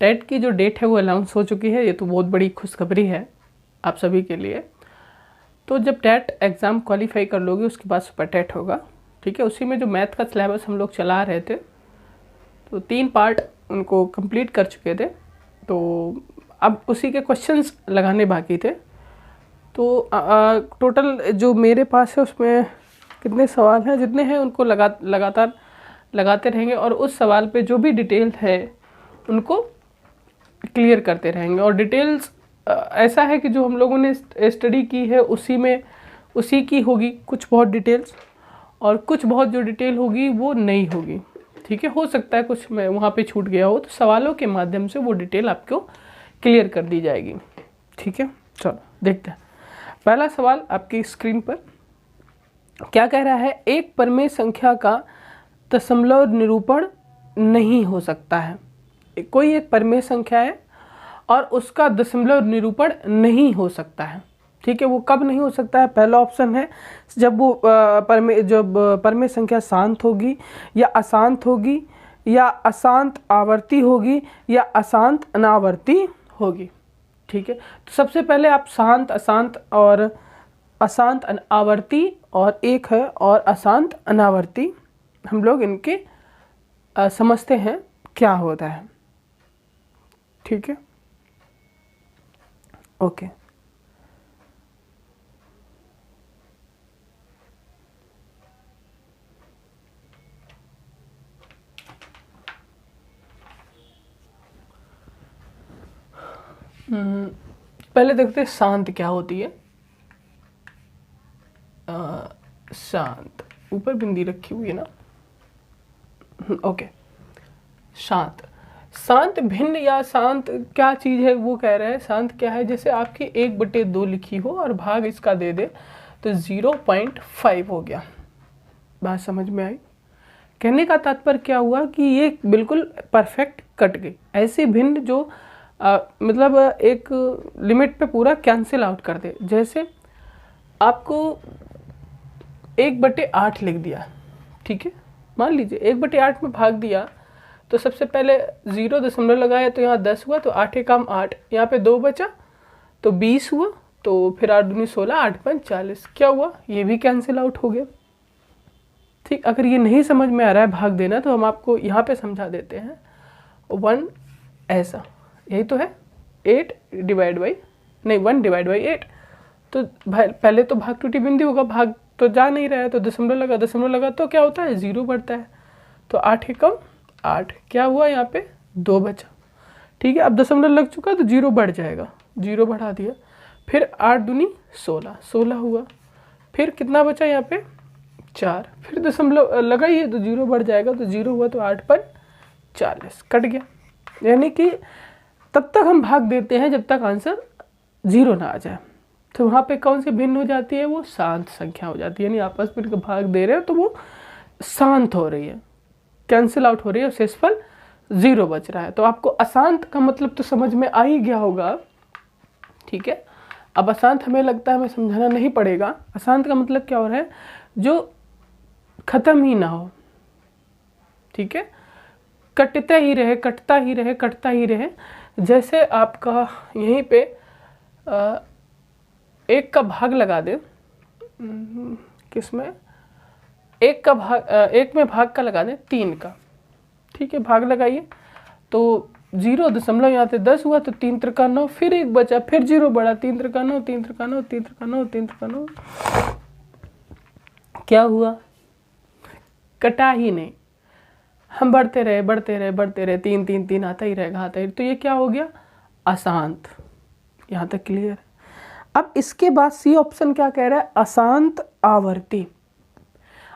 TET की जो date है वो अनाउंस हो चुकी है। ये तो बहुत बड़ी खुशखबरी है आप सभी के लिए। तो जब टेट एग्ज़ाम क्वालिफाई कर लोगे उसके बाद सुपर टेट होगा, ठीक है। उसी में जो मैथ का सिलेबस हम लोग चला रहे थे, तो 3 पार्ट उनको कंप्लीट कर चुके थे, तो अब उसी के क्वेश्चंस लगाने बाकी थे। तो टोटल जो मेरे पास है उसमें कितने सवाल हैं, जितने हैं उनको लगातार लगाते रहेंगे और उस सवाल पे जो भी डिटेल है उनको क्लियर करते रहेंगे। और डिटेल्स ऐसा है कि जो हम लोगों ने स्टडी की है उसी की होगी कुछ बहुत डिटेल्स, और कुछ बहुत जो डिटेल होगी वो नहीं होगी, ठीक है। हो सकता है कुछ मैं वहाँ पे छूट गया हो, तो सवालों के माध्यम से वो डिटेल आपको क्लियर कर दी जाएगी, ठीक है। चलो देखते हैं। पहला सवाल आपकी स्क्रीन पर क्या कह रहा है, एक परमेय संख्या का दशमलव निरूपण नहीं हो सकता है। कोई एक परमेय संख्या है और उसका दशमलव निरूपण नहीं हो सकता है, ठीक है। वो कब नहीं हो सकता है? पहला ऑप्शन है जब वो परमेय संख्या शांत होगी या अशांत होगी या अशांत आवर्ती होगी या अशांत अनावर्ती होगी, ठीक है। तो सबसे पहले आप शांत, अशांत और अशांत आवर्ती और एक है और अशांत अनावर्ती, हम लोग इनके समझते हैं क्या होता है, ठीक है। ओके, पहले देखते हैं शांत क्या होती है। शांत, ऊपर बिंदी रखी हुई है ना, ओके। शांत, शांत भिन्न या शांत क्या चीज़ है वो कह रहे हैं। शांत क्या है, जैसे आपकी 1/2 लिखी हो और भाग इसका दे दे तो 0.5 हो गया। बात समझ में आई? कहने का तात्पर्य क्या हुआ कि ये बिल्कुल परफेक्ट कट गई। ऐसे भिन्न जो मतलब एक लिमिट पे पूरा कैंसिल आउट कर दे। जैसे आपको 1/8 लिख दिया, ठीक है। मान लीजिए 1/8 में भाग दिया, तो सबसे पहले 0 दशमलव लगाया तो यहाँ 10 हुआ, तो 8 एकम 8, यहाँ पे 2 बचा तो 20 हुआ, तो फिर 8 दूनी 16, 8 पंच 40, क्या हुआ? ये भी कैंसिल आउट हो गया, ठीक। अगर ये नहीं समझ में आ रहा है भाग देना, तो हम आपको यहाँ पे समझा देते हैं। 1 ऐसा, यही तो है 1 डिवाइड बाई 8। तो पहले तो भाग टूटी बिंदी होगा, भाग तो जा नहीं रहा है, तो दशमलव लगा तो क्या होता है? 0 बढ़ता है। तो 8 एकम 8, क्या हुआ? यहाँ पे 2 बचा, ठीक है। अब दशमलव लग चुका तो 0 बढ़ जाएगा, 0 बढ़ा दिया। फिर 8 दूनी 16, 16 हुआ। फिर कितना बचा यहाँ पे? 4। फिर दशमलव लगाइए तो 0 बढ़ जाएगा, तो 0 हुआ, तो 8 पर 40 कट गया। यानी कि तब तक हम भाग देते हैं जब तक आंसर 0 ना आ जाए। तो वहाँ पे कौन सी भिन्न हो जाती है? वो शांत संख्या हो जाती है। यानी आपस में भाग दे रहे हो तो वो शांत हो रही है, कैंसिल आउट हो रही है, शेषफल 0 बच रहा है। तो आपको अशांत का मतलब तो समझ में आ ही गया होगा, ठीक है। अब अशांत हमें लगता है हमें समझाना नहीं पड़ेगा। अशांत का मतलब क्या हो रहा है? जो खत्म ही ना हो, ठीक है, कटता ही रहे, कटता ही रहे, कटता ही रहे। जैसे आपका यहीं पे 1 का भाग लगा दे, किसमें? 1 का भाग 1 में भाग का लगा दें 3 का, ठीक है। भाग लगाइए तो 0 दशमलव यहाँ से 10 हुआ, तो 3 त्रिका 9, फिर 1 बचा, फिर 0 बढ़ा, 3 त्रिका 9, 3 त्रिका 9, 3 त्रिका 9, 3 त्रिका 9, क्या हुआ? कटा ही नहीं। हम बढ़ते रहे 3 3 3 आता ही रहेगा। तो ये क्या हो गया? अशांत। यहाँ तक क्लियर? अब इसके बाद सी ऑप्शन क्या कह रहा है? अशांत आवर्ती।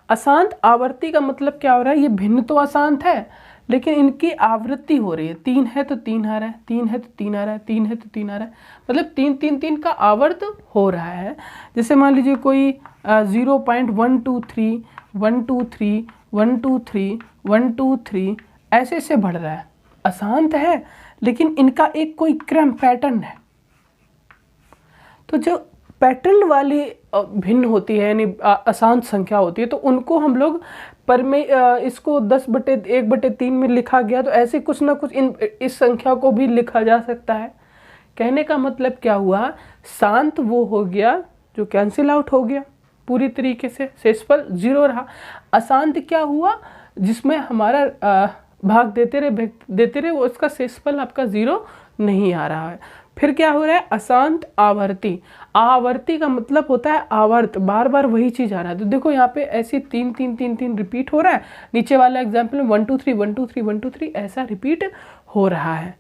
अशांत आवर्ती का मतलब क्या हो रहा है? ये भिन्न तो अशांत है, लेकिन इनकी आवृत्ति हो रही है। 3 है तो 3 आ रहा है, 3 है तो 3 आ रहा है, 3 है तो 3 आ रहा है, मतलब 3 3 3 का आवर्त हो रहा है। जैसे मान लीजिए कोई 0.123 123 123 123 ऐसे से बढ़ रहा है। अशांत है लेकिन इनका एक कोई क्रम पैटर्न है। तो जो पैटर्न वाली भिन्न होती है, यानी अशांत संख्या होती है, तो उनको हम लोग पर में इसको 10/1/3 में लिखा गया, तो ऐसे कुछ ना कुछ इस संख्या को भी लिखा जा सकता है। कहने का मतलब क्या हुआ, शांत वो हो गया जो कैंसिल आउट हो गया पूरी तरीके से, शेषफल 0 रहा। अशांत क्या हुआ, जिसमें हमारा भाग देते रहे वो उसका शेषफल आपका 0 नहीं आ रहा है। फिर क्या हो रहा है, अशांत आवर्ती। आवर्ती का मतलब होता है आवर्त, बार बार वही चीज आ रहा है। तो देखो यहाँ पे ऐसे 3 रिपीट हो रहा है। नीचे वाला एग्जाम्पल में 1 2 3 1 2 3 1 2 3 ऐसा रिपीट हो रहा है।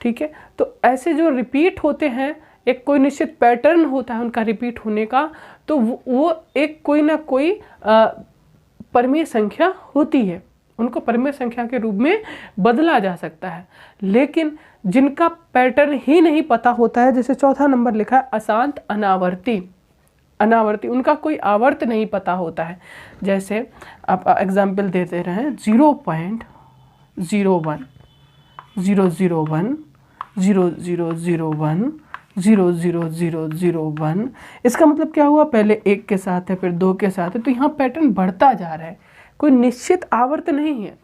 ठीक है, तो ऐसे जो रिपीट होते हैं, एक कोई निश्चित पैटर्न होता है उनका रिपीट होने का, तो वो एक कोई ना कोई परमीय संख्या होती है, उनको परमीय संख्या के रूप में बदला जा सकता है। लेकिन जिनका पैटर्न ही नहीं पता होता है, जैसे चौथा नंबर लिखा है अशांत अनावर्ती, अनावर्ती उनका कोई आवर्त नहीं पता होता है। जैसे आप एग्जाम्पल देते रहे 0.01 001 00001 00001, इसका मतलब क्या हुआ, पहले 1 के साथ है फिर 2 के साथ है, तो यहाँ पैटर्न बढ़ता जा रहा है, कोई निश्चित आवर्त नहीं है।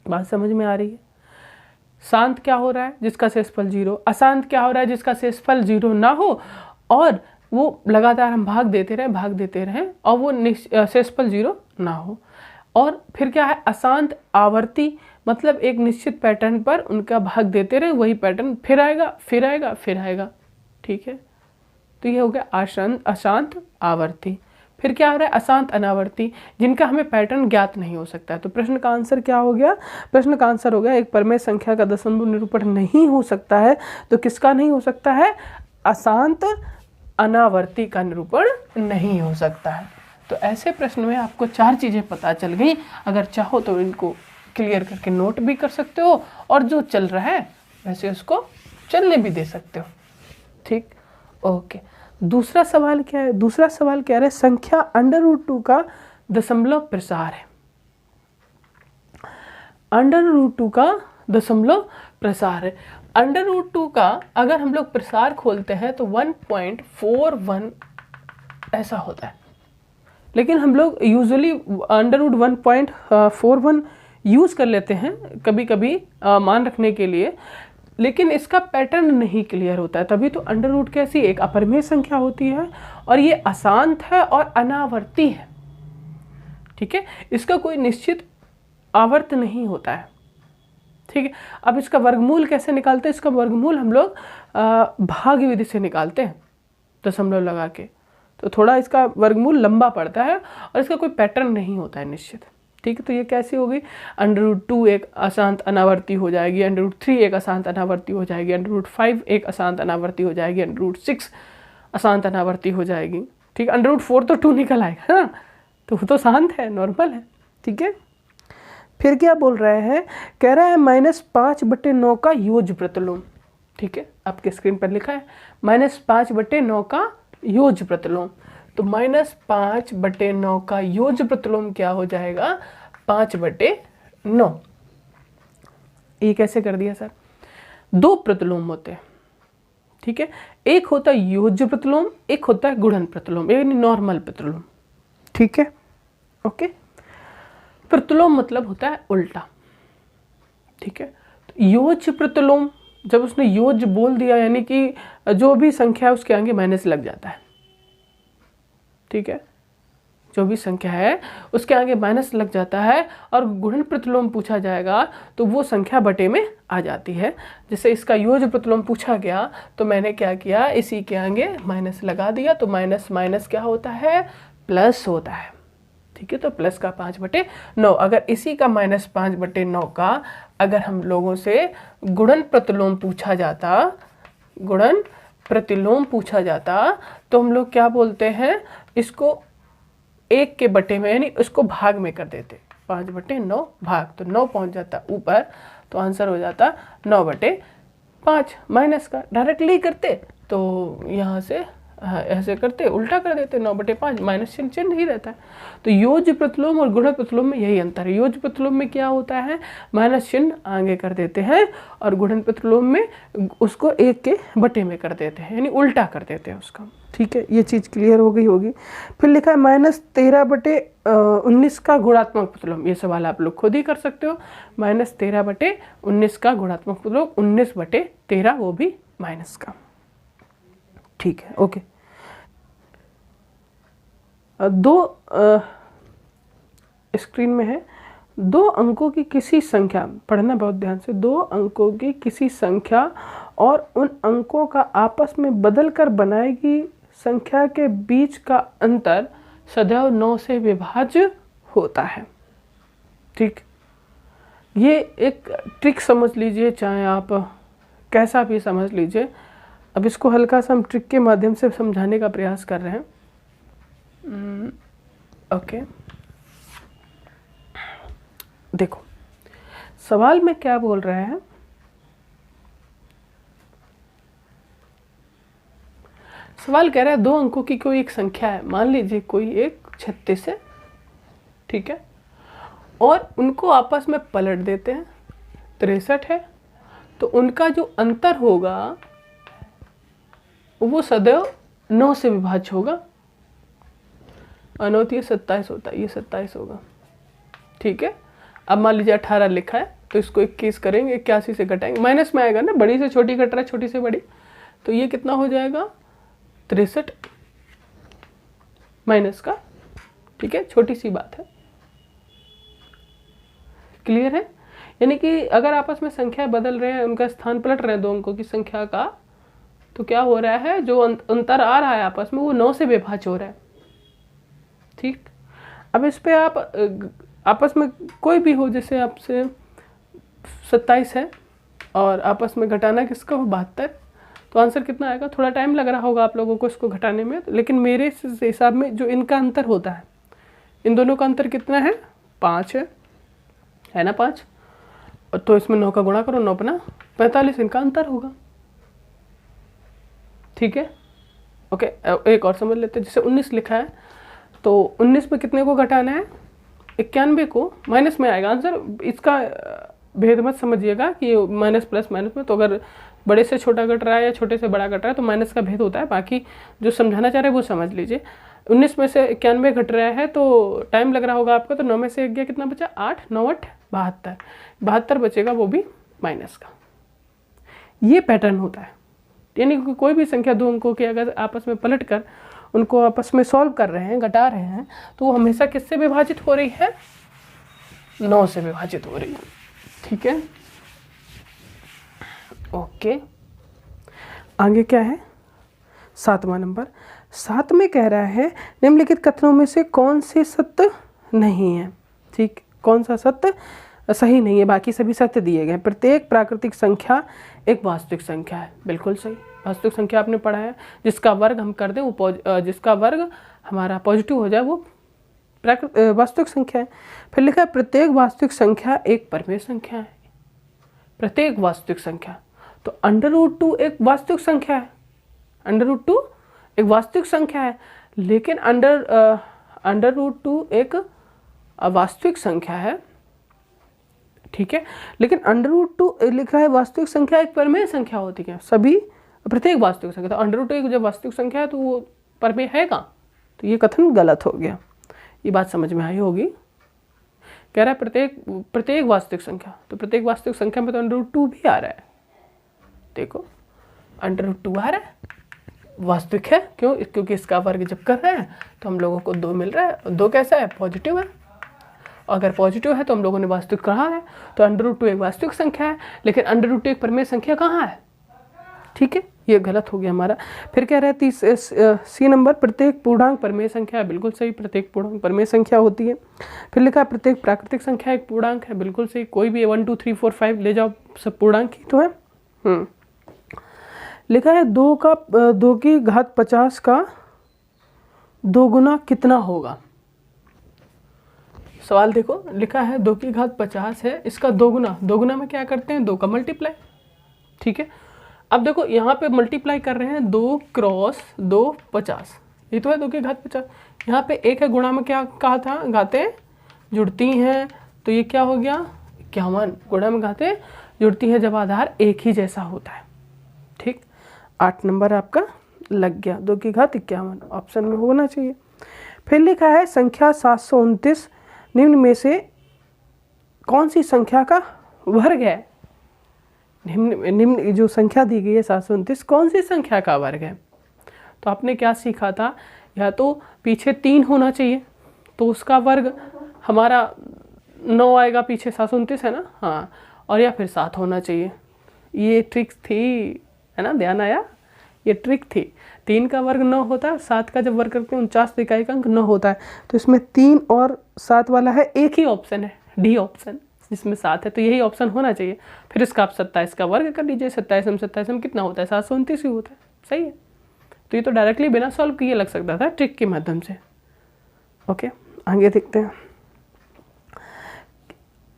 बात समझ में आ रही है। शांत क्या हो रहा है, जिसका शेषफल 0। अशांत क्या हो रहा है, जिसका शेषफल 0 ना हो और वो लगातार हम भाग देते रहें और वो शेषफल 0 ना हो। और फिर क्या है, अशांत आवर्ती, मतलब एक निश्चित पैटर्न पर उनका भाग देते रहे, वही पैटर्न फिर आएगा। ठीक है, तो ये हो गया अशांत आवर्ती। फिर क्या हो रहा है, अशांत अनावर्ती, जिनका हमें पैटर्न ज्ञात नहीं हो सकता है। तो प्रश्न का आंसर क्या हो गया, प्रश्न का आंसर हो गया एक परमेय संख्या का दशमलव निरूपण नहीं हो सकता है, तो किसका नहीं हो सकता है, अशांत अनावर्ती का निरूपण नहीं हो सकता है। तो ऐसे प्रश्न में आपको 4 चीज़ें पता चल गई। अगर चाहो तो इनको क्लियर करके नोट भी कर सकते हो, और जो चल रहा है वैसे उसको चलने भी दे सकते हो। ठीक, ओके। दूसरा सवाल क्या है, दूसरा सवाल कह रहा है संख्या √2 का दशमलव प्रसार है। √2 का दशमलव प्रसार है। √2 का अगर हम लोग प्रसार खोलते हैं तो 1.41 ऐसा होता है, लेकिन हम लोग यूजुअली √1.41 यूज़ कर लेते हैं कभी कभी मान रखने के लिए, लेकिन इसका पैटर्न नहीं क्लियर होता है। तभी तो √, कैसी एक अपरिमेय संख्या होती है और ये अशांत है और अनावर्ती है। ठीक है, इसका कोई निश्चित आवर्त नहीं होता है। ठीक है, अब इसका वर्गमूल कैसे निकालते हैं, इसका वर्गमूल हम लोग भाग विधि से निकालते हैं दशमलव लगा के, तो थोड़ा इसका वर्गमूल लंबा पड़ता है और इसका कोई पैटर्न नहीं होता है निश्चित। ठीक है, तो ये कैसी होगी, √2 एक अशांत अनावर्ती हो जाएगी, √3 एक अशांत अनावर्ती हो जाएगी, √5 एक अशांत अनावर्ती हो जाएगी, √6 अशांत अनावर्ती हो जाएगी। ठीक, √4 तो 2 निकल आएगा ना, तो वो तो शांत है, नॉर्मल है। ठीक है, फिर क्या बोल रहे हैं, कह रहा है -5/9 का योज्य प्रतिलोम। ठीक है, आपके स्क्रीन पर लिखा है -5/9 का योज्य प्रतिलोम। तो -5/9 का योज्य प्रतिलोम क्या हो जाएगा, 5/9। ये कैसे कर दिया सर, 2 प्रतिलोम होते हैं। ठीक है, एक होता है योज्य प्रतिलोम, एक होता है गुणन प्रतिलोम, यानी नॉर्मल प्रतिलोम। ठीक है, ओके। प्रतिलोम मतलब होता है उल्टा। ठीक है, तो योज्य प्रतिलोम, जब उसने योज्य बोल दिया यानी कि जो भी संख्या है उसके आगे माइनस लग जाता है। ठीक है, जो भी संख्या है उसके आगे माइनस लग जाता है, और गुणन प्रतिलोम पूछा जाएगा तो वो संख्या बटे में आ जाती है। जैसे इसका योज्य प्रतिलोम पूछा गया तो मैंने क्या किया, इसी के आगे माइनस लगा दिया, तो माइनस माइनस क्या होता है, प्लस होता है। ठीक है, तो प्लस का 5/9। अगर इसी का -5/9 का अगर हम लोगों से गुणन प्रतिलोम पूछा जाता, गुणन प्रतिलोम पूछा जाता, तो हम लोग क्या बोलते हैं, इसको 1 के बटे में यानी उसको भाग में कर देते, 5/9 भाग, तो 9 पहुंच जाता ऊपर, तो आंसर हो जाता 9/5। माइनस का डायरेक्टली करते तो यहाँ से ऐसे करते उल्टा कर देते, 9/5 माइनस चिन्ह ही रहता है। तो योज्य प्रतिलोम और गुणज प्रतिलोम में यही अंतर है। योज्य प्रतिलोम में क्या होता है, माइनस चिन्ह आगे कर देते हैं, और गुणज प्रतिलोम में उसको 1 के बटे में कर देते हैं, यानी उल्टा कर देते हैं उसका। ठीक है, ये चीज़ क्लियर हो गई होगी। फिर लिखा है -13/19 का गुणात्मक प्रतिलोम। ये सवाल आप लोग खुद ही कर सकते हो। -13/19 का गुणात्मक प्रतिलोम, 19/13 वो भी माइनस का। ठीक है, ओके। दो स्क्रीन में है, 2 अंकों की किसी संख्या, पढ़ना बहुत ध्यान से, 2 अंकों की किसी संख्या और उन अंकों का आपस में बदलकर बनाएगी संख्या के बीच का अंतर सदैव 9 से विभाज्य होता है। ठीक, ये एक ट्रिक समझ लीजिए, चाहे आप कैसा भी समझ लीजिए। अब इसको हल्का सा हम ट्रिक के माध्यम से समझाने का प्रयास कर रहे हैं। ओके, देखो सवाल में क्या बोल रहा है, सवाल कह रहा है 2 अंकों की कोई एक संख्या है, मान लीजिए कोई एक 36 है, ठीक है, और उनको आपस में पलट देते हैं, 63 है, तो उनका जो अंतर होगा वो सदैव 9 से विभाज्य होगा। 9 ये 27 होता है, ये 27 होगा। ठीक है, अब मान लीजिए 18 लिखा है, तो इसको 21 करेंगे, 81 से घटाएंगे, माइनस में आएगा ना, बड़ी से छोटी घट रहा है, छोटी से बड़ी, तो ये कितना हो जाएगा 63 माइनस का। ठीक है, छोटी सी बात है, क्लियर है। यानी कि अगर आपस में संख्या बदल रहे हैं, उनका स्थान पलट रहे हैं 2 अंकों की संख्या का, तो क्या हो रहा है, जो अंतर आ रहा है आपस में वो 9 से विभाज्य हो रहा है। ठीक, अब इस पे आप आपस में कोई भी हो, जैसे आपसे 27 है और आपस में घटाना किसका हो 72, तो आंसर कितना आएगा। थोड़ा टाइम लग रहा होगा आप लोगों को इसको घटाने में, लेकिन मेरे हिसाब में जो इनका अंतर होता है, इन दोनों का अंतर कितना है, 5 है ना, 5, तो इसमें 9 का गुणा करो, 9 × 45 इनका अंतर होगा। ठीक है, ओके। एक और समझ लेते हैं, जैसे 19 लिखा है, तो 19 में कितने को घटाना है, 91 को, माइनस में आएगा आंसर। इसका भेद मत समझिएगा कि माइनस प्लस माइनस में, तो अगर बड़े से छोटा घट रहा है या छोटे से बड़ा घट रहा है तो माइनस का भेद होता है, बाकी जो समझाना चाह रहे हैं वो समझ लीजिए। 19 में से 91 घट रहा है तो टाइम लग रहा होगा आपको, तो 9 में से 1 गया, कितना बचा, 8, 9, 8, 72 बचेगा, वो भी माइनस का। ये पैटर्न होता है, यानी कि कोई भी संख्या 2 अंकों की अगर आपस में पलट कर उनको आपस में सॉल्व कर रहे हैं, घटा रहे हैं, तो वो हमेशा किससे विभाजित हो रही है, 9 से विभाजित हो रही है। ठीक है, ओके। आगे क्या है, 7वां नंबर। 7 में कह रहा है निम्नलिखित कथनों में से कौन से सत्य नहीं है। ठीक, कौन सा सत्य सही नहीं है, बाकी सभी सत्य दिए गए। प्रत्येक प्राकृतिक संख्या एक वास्तविक संख्या है, बिल्कुल सही। वास्तविक संख्या आपने पढ़ा है, जिसका वर्ग हम कर दें वो जिसका वर्ग हमारा पॉजिटिव हो जाए वो वास्तविक संख्या है। फिर लिखा है प्रत्येक वास्तविक संख्या एक परिमेय संख्या है। प्रत्येक वास्तविक संख्या, तो √2 एक वास्तविक संख्या है, √2 एक वास्तविक संख्या है, लेकिन √2 एक अवास्तविक संख्या है। ठीक है, लेकिन √2 लिखा है वास्तविक संख्या एक परिमेय संख्या होती है, सभी प्रत्येक वास्तविक संख्या। तो √2 एक जब वास्तविक संख्या है तो वो परिमेय है का, तो ये कथन गलत हो गया। ये बात समझ में आई होगी। कह रहा है प्रत्येक वास्तविक संख्या, तो प्रत्येक वास्तविक संख्या में तो √2 भी आ रहा है। देखो √2 आ रहा है, वास्तविक है, क्यों, क्योंकि इसका वर्ग जब कर रहे हैं तो हम लोगों को 2 मिल रहा है। 2 कैसा है, पॉजिटिव है, अगर पॉजिटिव है तो हम लोगों ने वास्तविक कहा है, तो √2 एक वास्तविक संख्या है, लेकिन √2 एक परिमेय संख्या कहाँ है। ठीक है, ये गलत हो गया हमारा। फिर कह रहे हैं सी नंबर, प्रत्येक पूर्णांक परिमेय संख्या है, बिल्कुल सही, प्रत्येक पूर्णांक परिमेय संख्या होती है। फिर लिखा है प्रत्येक प्राकृतिक संख्या एक पूर्णांक है, बिल्कुल सही, कोई भी 1 2 3 4 5 ले जाओ, सब पूर्णांक ही तो है। लिखा है 2 की घात 50 का 2 गुना कितना होगा। सवाल देखो, लिखा है 2 की घात 50 है, इसका 2 गुना में क्या करते हैं, 2 का मल्टीप्लाई। ठीक है, अब देखो यहाँ पे मल्टीप्लाई कर रहे हैं 2 क्रॉस 2 50, ये तो है 2 की घात 50। यहाँ पे 1 है, गुणा में क्या कहा था, घातें जुड़ती हैं, तो ये क्या हो गया 51। गुणा में घातें जुड़ती हैं जब आधार एक ही जैसा होता है। ठीक, 8 नंबर आपका लग गया, 2 की घात 51 ऑप्शन में होना चाहिए। फिर लिखा है संख्या 729 निम्न में से कौन सी संख्या का वर्ग है। निम्न जो संख्या दी गई है 729 कौन सी संख्या का वर्ग है। तो आपने क्या सीखा था, या तो पीछे 3 होना चाहिए तो उसका वर्ग हमारा 9 आएगा, पीछे 729 है ना, हाँ, और या फिर 7 होना चाहिए। ये ट्रिक थी, है ना, ध्यान आया, ये ट्रिक थी। 3 का वर्ग 9 होता है, 7 का जब वर्ग करते हैं 49 इकाई का अंक 9 होता है। तो इसमें 3 और 7 वाला है, एक ही ऑप्शन है डी ऑप्शन, जिसमें 7 है, तो यही ऑप्शन होना चाहिए। फिर इसका आप 27 का वर्ग कर लीजिए, 27 में कितना होता है 729 ही होता है, सही है। तो ये तो डायरेक्टली बिना सॉल्व किए लग सकता था ट्रिक के माध्यम से। ओके, आगे देखते हैं।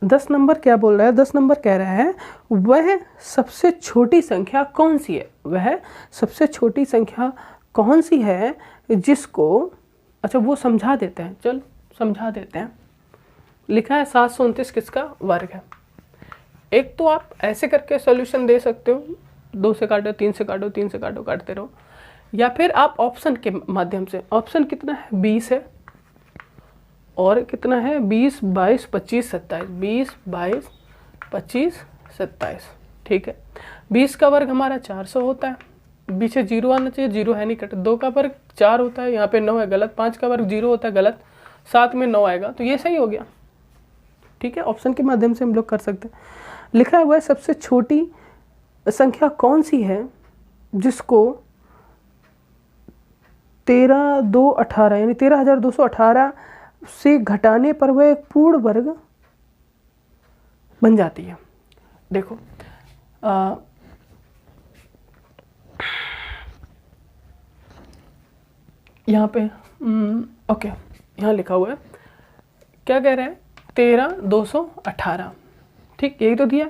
10 नंबर क्या बोल रहा है, 10 नंबर कह रहा है वह सबसे छोटी संख्या कौन सी है, वह सबसे छोटी संख्या कौन सी है जिसको, अच्छा वो समझा देते हैं, चल समझा देते हैं। लिखा है 729 किसका वर्ग है। एक तो आप ऐसे करके सॉल्यूशन दे सकते हो, 2 से काटो, 3 से काटो, 3 से काटो, काटते रहो, या फिर आप ऑप्शन के माध्यम से। ऑप्शन कितना है 20 है, और कितना है 20, 22, 25, 27, 20, 22, 25, 27, ठीक है। 20 का वर्ग हमारा 400 होता है, पीछे 0 आना चाहिए, 0 है नहीं, कट। 2 का वर्ग 4 होता है, यहाँ पे 9 है, गलत। 5 का वर्ग 0 होता है, गलत। 7 में 9 आएगा, तो ये सही हो गया, ठीक है। ऑप्शन के माध्यम से हम लोग कर सकते हैं। लिखा हुआ है सबसे छोटी संख्या कौन सी है जिसको 13,218 यानी 13,218 से घटाने पर वह एक पूर्ण वर्ग बन जाती है। देखो यहाँ पे ओके, यहाँ लिखा हुआ है, क्या कह रहा है 13,218, ठीक, यही तो दिया,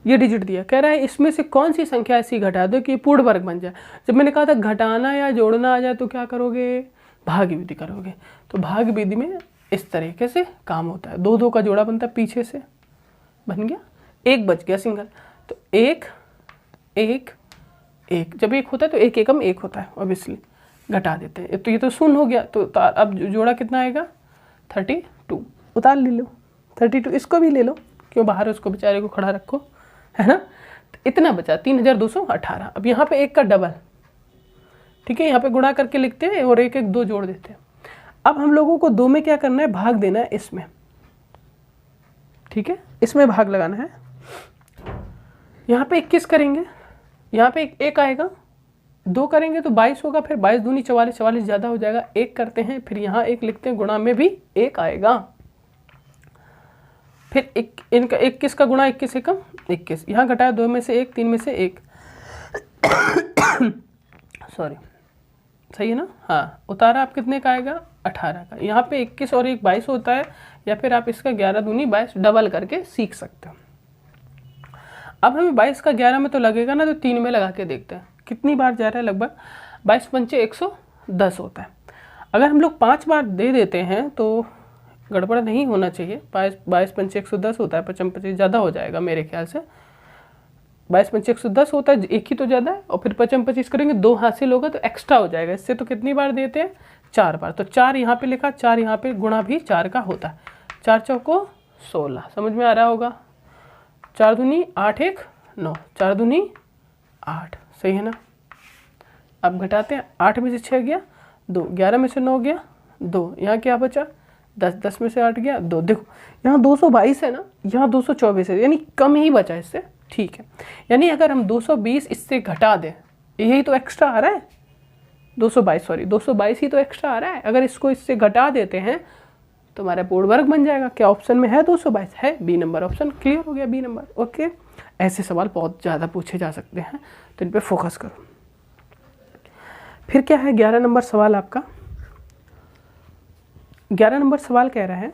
ये डिजिट दिया। कह रहा है इसमें से कौन सी संख्या ऐसी घटा दो कि पूर्ण वर्ग बन जाए। जब मैंने कहा था घटाना या जोड़ना आ जाए तो क्या करोगे, भाग विधि करोगे। तो भाग विधि में इस तरीके से काम होता है, 2 2 का जोड़ा बनता है, पीछे से बन गया, 1 बच गया सिंगल, तो 1 1 1, जब 1 होता है तो 1 एकम 1 होता है, ऑब्वियसली घटा देते हैं। तो ये तो शून्य हो गया, तो अब जोड़ा कितना आएगा 32, उतार ले लो 32, इसको भी ले लो, क्यों बाहर उसको बेचारे को खड़ा रखो, है ना। तो इतना बचा 3,218। अब यहाँ पे 1 का डबल, ठीक है, यहाँ पे गुणा करके लिखते हैं और 1 1 2 जोड़ देते हैं। अब हम लोगों को 2 में क्या करना है, भाग देना है इसमें, ठीक है, इसमें भाग लगाना है। यहाँ पे 21 करेंगे, यहाँ पे 1 आएगा, 2 करेंगे तो 22 होगा, फिर 22 दूनी 44, 44 ज़्यादा हो जाएगा, 1 करते हैं, फिर यहाँ 1 लिखते हैं, गुणा में भी 1 आएगा, फिर इनका 21 का गुणा 21 एकम 21, यहाँ घटाया 2 में से 1, 3 में से 1 सॉरी, सही है ना, हाँ, उतारा आप कितने का आएगा 18 का। यहाँ पे 21 और 1 22 होता है, या फिर आप इसका 11 दूनी 22 डबल करके सीख सकते हो। अब हमें 22 का 11 में तो लगेगा ना, तो 3 में लगा के देखते हैं कितनी बार जा रहा है। लगभग 22 पंचे 110 होता है। अगर हम लोग 5 बार दे देते हैं तो गड़बड़ नहीं होना चाहिए। 22 पंचे 110 होता है, 55 25 ज़्यादा हो जाएगा मेरे ख्याल से। 22 पंचे 110 होता है, 1 ही तो ज़्यादा है, और फिर 55 25 करेंगे, 2 हासिल होगा तो एक्स्ट्रा हो जाएगा। इससे तो कितनी बार देते हैं 4 बार, तो 4 यहाँ पे लिखा, 4 यहाँ पे, गुणा भी 4 का होता है। 4 चौको 16, समझ में आ रहा होगा। 4 दूनी 8 1 9, 4 दूनी 8, सही है ना। अब घटाते हैं, 8 में से 6 गया 2, 11 में से 9 गया 2, यहाँ क्या बचा 10, 10 में से 8 गया 2। देखो यहाँ 222 है ना, यहाँ 224 है, यानी कम ही बचा इससे, ठीक है। यानी अगर हम 220 इससे घटा दें, यही तो एक्स्ट्रा आ रहा है, 222 ही तो एक्स्ट्रा आ रहा है। अगर इसको इससे घटा देते हैं तो हमारा पूर्ण वर्ग बन जाएगा। क्या ऑप्शन में है 222 है, बी नंबर ऑप्शन, क्लियर हो गया बी नंबर। ओके, ऐसे सवाल बहुत ज़्यादा पूछे जा सकते हैं, तो इन पर फोकस करो। फिर क्या है 11 नंबर सवाल आपका। 11 नंबर सवाल कह रहा है,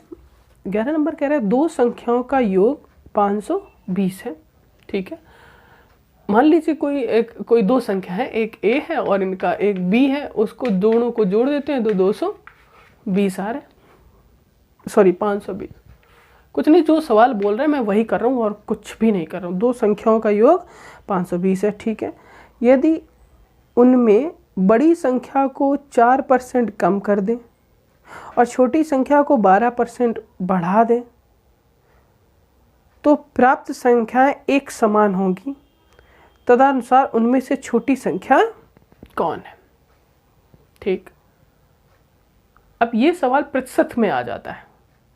11 नंबर कह रहा है 2 संख्याओं का योग 520 है, ठीक है। मान लीजिए कोई दो संख्या है, एक a है और इनका एक b है, उसको दोनों को जोड़ देते हैं तो 220 आ रहा है, सॉरी 520। कुछ नहीं, जो सवाल बोल रहे हैं मैं वही कर रहा हूँ और कुछ भी नहीं कर रहा हूँ। दो संख्याओं का योग 520 है, ठीक है। यदि उनमें बड़ी संख्या को 4% कम कर दें और छोटी संख्या को 12% बढ़ा दें तो प्राप्त संख्याएं एक समान होंगी। तदनुसार उनमें से छोटी संख्या कौन है? ठीक, अब ये सवाल प्रतिशत में आ जाता है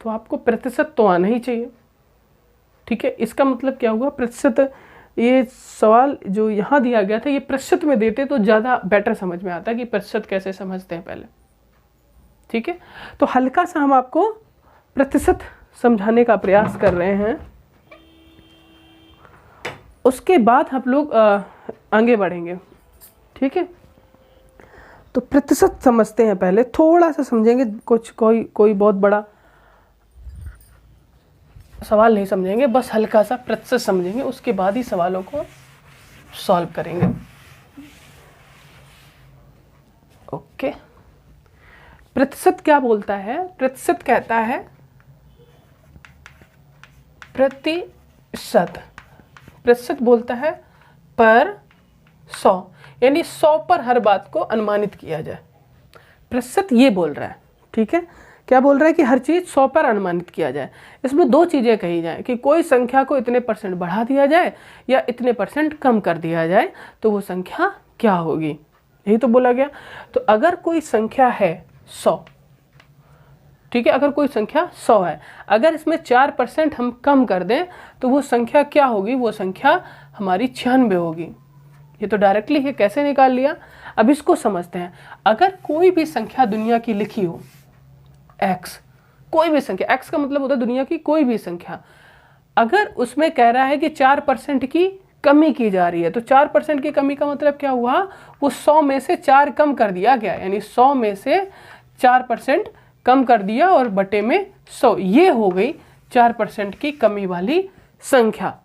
तो आपको प्रतिशत तो आना ही चाहिए, ठीक है। इसका मतलब क्या हुआ, प्रतिशत, ये सवाल जो यहाँ दिया गया था ये प्रतिशत में देते तो ज़्यादा बेटर समझ में आता कि प्रतिशत कैसे समझते हैं पहले, ठीक है। तो हल्का सा हम आपको प्रतिशत समझाने का प्रयास कर रहे हैं, उसके बाद हम लोग आगे बढ़ेंगे, ठीक है। तो प्रतिशत समझते हैं पहले, थोड़ा सा समझेंगे, कोई बहुत बड़ा सवाल नहीं समझेंगे, बस हल्का सा प्रतिशत समझेंगे, उसके बाद ही सवालों को सॉल्व करेंगे। ओके, प्रतिशत क्या बोलता है? प्रतिशत कहता है प्रतिशत, प्रतिशत बोलता है पर 100, यानी 100 पर हर बात को अनुमानित किया जाए। प्रतिशत ये बोल रहा है, ठीक है। क्या बोल रहा है कि हर चीज़ 100 पर अनुमानित किया जाए। इसमें दो चीज़ें कही जाए कि कोई संख्या को इतने % बढ़ा दिया जाए या इतने % कम कर दिया जाए तो वो संख्या क्या होगी, यही तो बोला गया। तो अगर कोई संख्या है 100, ठीक है, अगर कोई संख्या 100 है, अगर इसमें 4% हम कम कर दें तो वो संख्या क्या होगी? वो संख्या हमारी 96 होगी। ये तो डायरेक्टली है, कैसे निकाल लिया? अब इसको समझते हैं। अगर कोई भी संख्या दुनिया की लिखी हो, x, कोई भी संख्या, x का मतलब होता है दुनिया की कोई भी संख्या, अगर उसमें कह रहा है कि 4% की कमी की जा रही है, तो 4% की कमी का मतलब क्या हुआ? वो 100 में से 4 कम कर दिया गया, यानी 100 में से 4% कम कर दिया और बटे में 100, ये हो गई 4% की कमी वाली संख्या।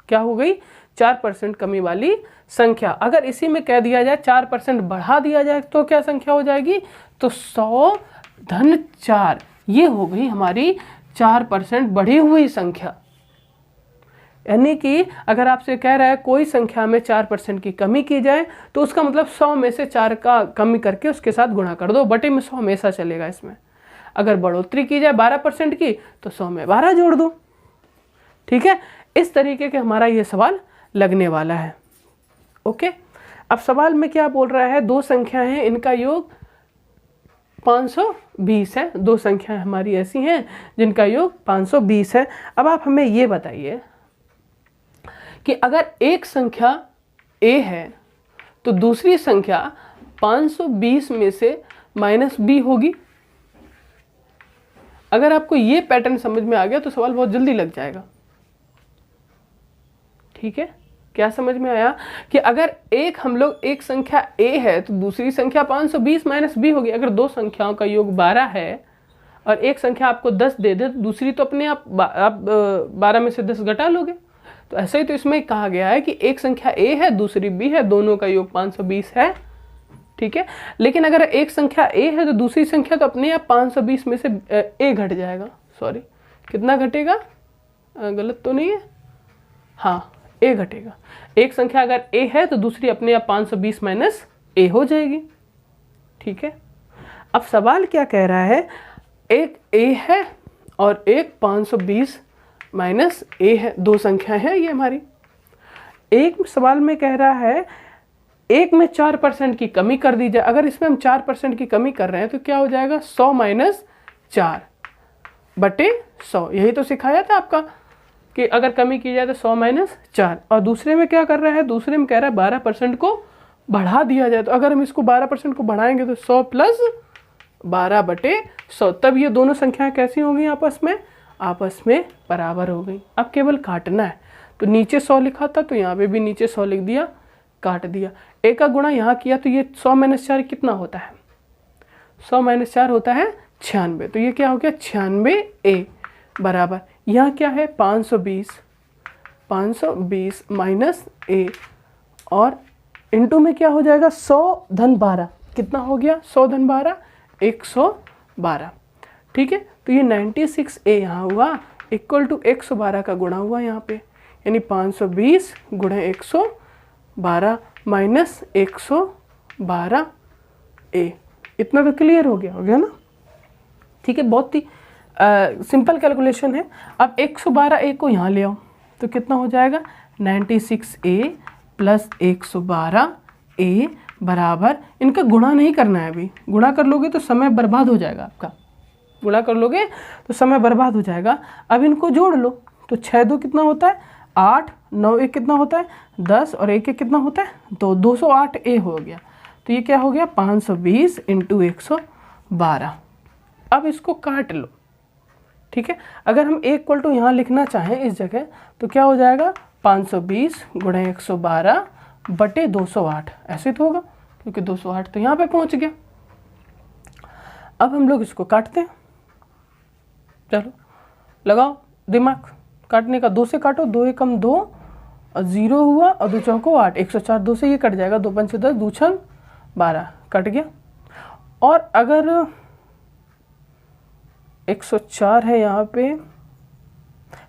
क्या हो गई? 4% कमी वाली संख्या। अगर इसी में कह दिया जाए 4% बढ़ा दिया जाए तो क्या संख्या हो जाएगी? तो 100 धन 4, ये हो गई हमारी 4% बढ़ी हुई संख्या। यानी कि अगर आपसे कह रहा है कोई संख्या में 4% की कमी की जाए तो उसका मतलब 100 में से 4 का कमी करके उसके साथ गुणा कर दो, बटे में 100 हमेशा चलेगा इसमें। अगर बढ़ोतरी की जाए 12% की तो 100 में 12 जोड़ दो, ठीक है। इस तरीके के हमारा ये सवाल लगने वाला है। ओके, अब सवाल में क्या बोल रहा है? दो संख्याएं हैं, इनका योग 520 है। दो संख्याएं हमारी ऐसी हैं जिनका योग 520 है। अब आप हमें ये बताइए कि अगर एक संख्या a है तो दूसरी संख्या 520 में से -b होगी। अगर आपको ये पैटर्न समझ में आ गया तो सवाल बहुत जल्दी लग जाएगा, ठीक है। क्या समझ में आया कि अगर हम लोग एक संख्या a है तो दूसरी संख्या 520 -b होगी। अगर दो संख्याओं का योग 12 है और एक संख्या आपको 10 दे दे तो दूसरी तो अपने आप 12 में से 10 घटा लोगे। तो ऐसा ही तो इसमें कहा गया है कि एक संख्या a है दूसरी b है, दोनों का योग 520 है, ठीक है। लेकिन अगर एक संख्या a है तो दूसरी संख्या तो अपने आप 520 में से a घट जाएगा। सॉरी, कितना घटेगा? गलत तो नहीं है? हाँ, a घटेगा। एक संख्या अगर a है तो दूसरी अपने आप 520 - a हो जाएगी, ठीक है। अब सवाल क्या कह रहा है? एक a है और एक 520 - a है, दो संख्या है ये हमारी। एक सवाल में कह रहा है एक में 4% की कमी कर दी जाए। अगर इसमें हम 4% की कमी कर रहे हैं तो क्या हो जाएगा? 100 - 4 बटे 100। यही तो सिखाया था आपका कि अगर कमी की जाए तो 100 - 4। और दूसरे में क्या कर रहा है? दूसरे में कह रहा है 12% को बढ़ा दिया जाए। तो अगर हम इसको 12% को बढ़ाएंगे तो 100 + 12 बटे 100, तब ये दोनों संख्याएं कैसी होंगी? आपस में बराबर हो गई। अब केवल काटना है। तो नीचे 100 लिखा था तो यहाँ पे भी नीचे 100 लिख दिया, काट दिया। a का गुणा यहाँ किया तो ये 100 - 4 कितना होता है? 100 - 4 होता है 96। तो ये क्या हो गया? 96a बराबर, यहाँ क्या है? 520 520 माइनस ए, और इंटू में क्या हो जाएगा 100 धन 12, कितना हो गया 100 धन 12 112। ठीक है, तो ये 96A यहाँ हुआ इक्वल टू 112 का गुणा हुआ यहाँ पे, यानी 520 गुणे 112 माइनस 112A। इतना तो क्लियर हो गया ना। ठीक है, बहुत ही सिंपल कैलकुलेशन है। अब 112A को यहाँ ले आओ तो कितना हो जाएगा 96A प्लस 112A बराबर, इनका गुणा नहीं करना है अभी, गुणा कर लोगे तो समय बर्बाद हो जाएगा आपका, गुणा कर लोगे तो समय बर्बाद हो जाएगा। अब इनको जोड़ लो तो 6 2 कितना होता है 8, 9 1 कितना होता है 10 और 1 1 कितना होता है तो 208A हो गया। तो ये क्या हो गया 520 इंटू 112। अब इसको काट लो। ठीक है, अगर हम A इक्वल टू यहाँ लिखना चाहें इस जगह तो क्या हो जाएगा 520 गुणे 112 बटे 208, ऐसे तो होगा क्योंकि 208 तो यहाँ पे पहुँच गया। अब हम लोग इसको काटते हैं, चलो लगाओ दिमाग, काटने का 2 से काटो, 2 एकम 2 और 0 हुआ और 2 चौको 8, 104 2 से ये कट जाएगा, 2 पंचे 10 2 छन 12 कट गया। और अगर 104 है यहाँ पे,